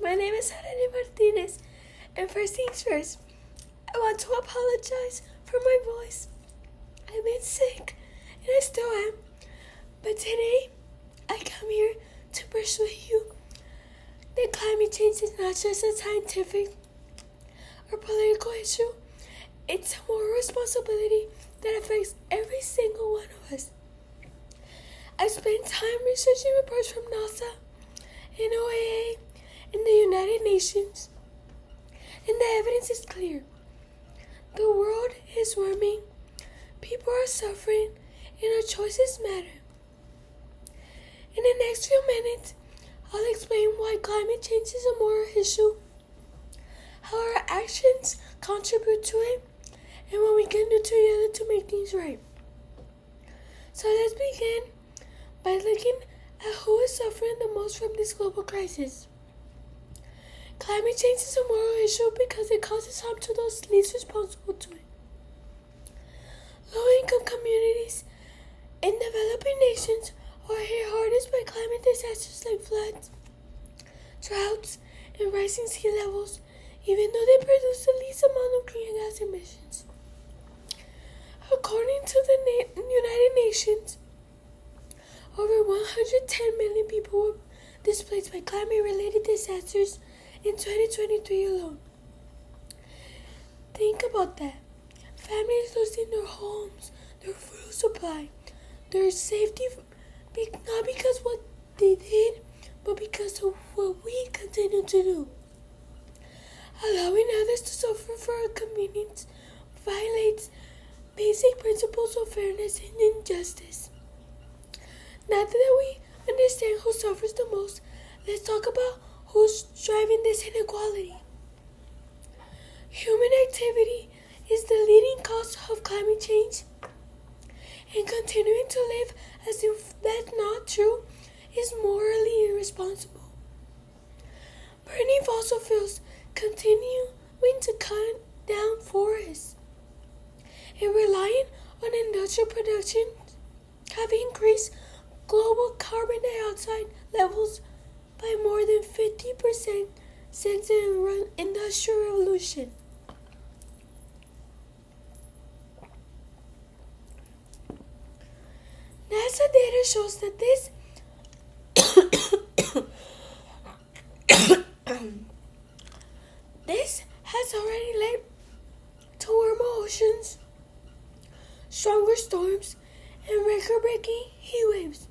My name is Harry Martinez, and first things first, I want to apologize for my voice. I've been sick, and I still am, but today I come here to persuade you that climate change is not just a scientific or political issue, it's a moral responsibility that affects every single one of us. I spent time researching reports from NASA, NOAA, and the United Nations, and the evidence is clear. The world is warming, people are suffering, and our choices matter. In the next few minutes, I'll explain why climate change is a moral issue, how our actions contribute to it, and what we can do together to make things right. So let's begin by looking at who is suffering the most from this global crisis. Climate change is a moral issue because it causes harm to those least responsible to it. Low-income communities in developing nations are hit hardest by climate disasters like floods, droughts, and rising sea levels, even though they produce the least amount of greenhouse gas emissions. According to the United Nations, over 110 million people were displaced by climate-related disasters in 2023 alone. Think about that. Families losing their homes, their food supply, their safety, not because what they did, but because of what we continue to do. Allowing others to suffer for our convenience violates basic principles of fairness and injustice. Now that we understand who suffers the most, let's talk about who's driving this inequality. Human activity is the leading cause of climate change, and continuing to live as if that's not true is morally irresponsible. Burning fossil fuels, continuing to cut down forests, and relying on industrial production have increased global carbon dioxide levels by more than 50% since the Industrial Revolution. NASA data shows that this has already led to warmer oceans, stronger storms, and record-breaking heat waves.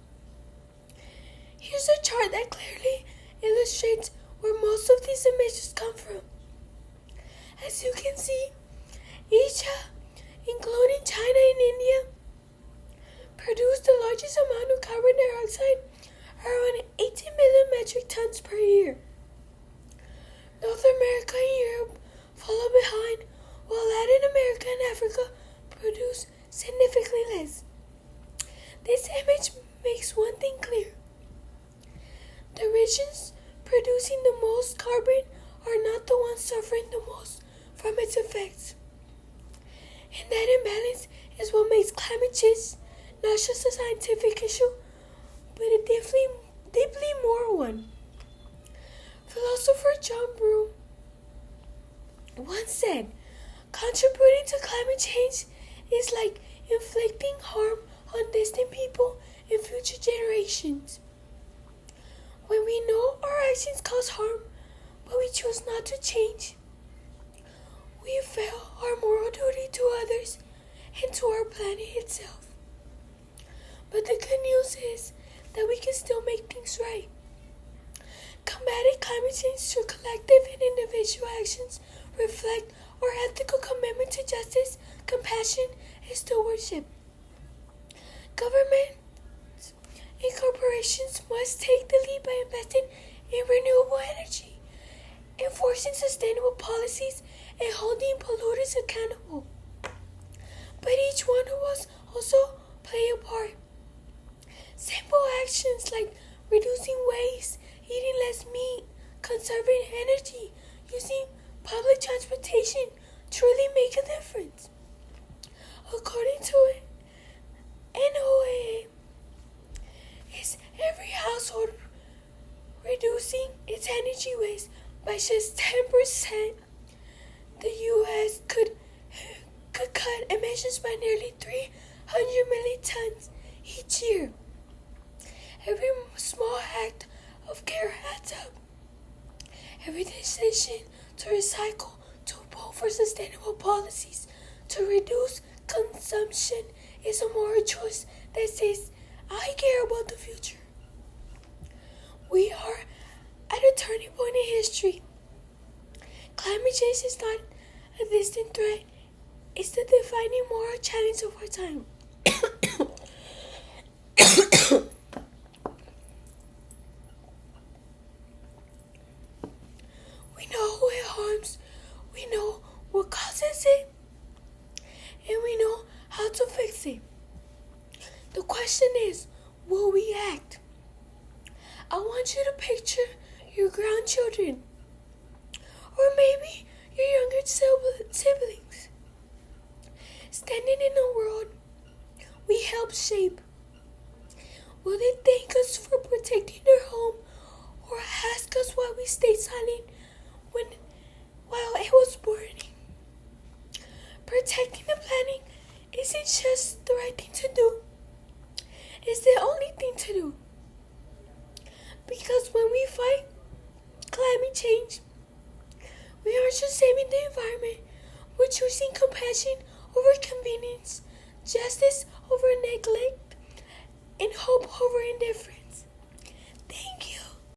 Here's a chart that clearly illustrates where most of these emissions come from. As you can see, Asia, including China and India, produce the largest amount of carbon dioxide, around 18 million metric tons per year. North America and Europe follow behind, while Latin America and Africa produce significantly less. This image makes one thing clear. The regions producing the most carbon are not the ones suffering the most from its effects. And that imbalance is what makes climate change not just a scientific issue, but a deeply moral one. Philosopher John Broome once said, "Contributing to climate change is like inflicting harm on distant people and future generations." When we know our actions cause harm, but we choose not to change, we fail our moral duty to others and to our planet itself. But the good news is that we can still make things right. Combating climate change through collective and individual actions reflect our ethical commitment to justice, compassion, and stewardship. Governments and corporations must take the lead by investing in renewable energy, enforcing sustainable policies, and holding polluters accountable. But each one of us also play a part. Simple actions like reducing waste, eating less meat, conserving energy, using public transportation truly make a difference. According to NOAA, is every household reducing its energy waste by just 10%, the U.S. could cut emissions by nearly 300 million tons each year. Every small act of care adds up. Every decision to recycle, to vote for sustainable policies, to reduce consumption is a moral choice that says, I care about the future. We are at a turning point in history. Climate change is not a distant threat. It's the defining moral challenge of our time. We know who it harms, we know what causes it, and we know how to fix it. The question is, will we act? I want you to picture your grandchildren, or maybe your younger siblings, standing in a world we helped shape. Will they thank us for protecting their home, or ask us why we stayed silent while it was burning? Protecting the planet isn't just the right thing to do. It's the only thing to do. Because when we fight climate change, we aren't just saving the environment, we're choosing compassion over convenience, justice over neglect, and hope over indifference.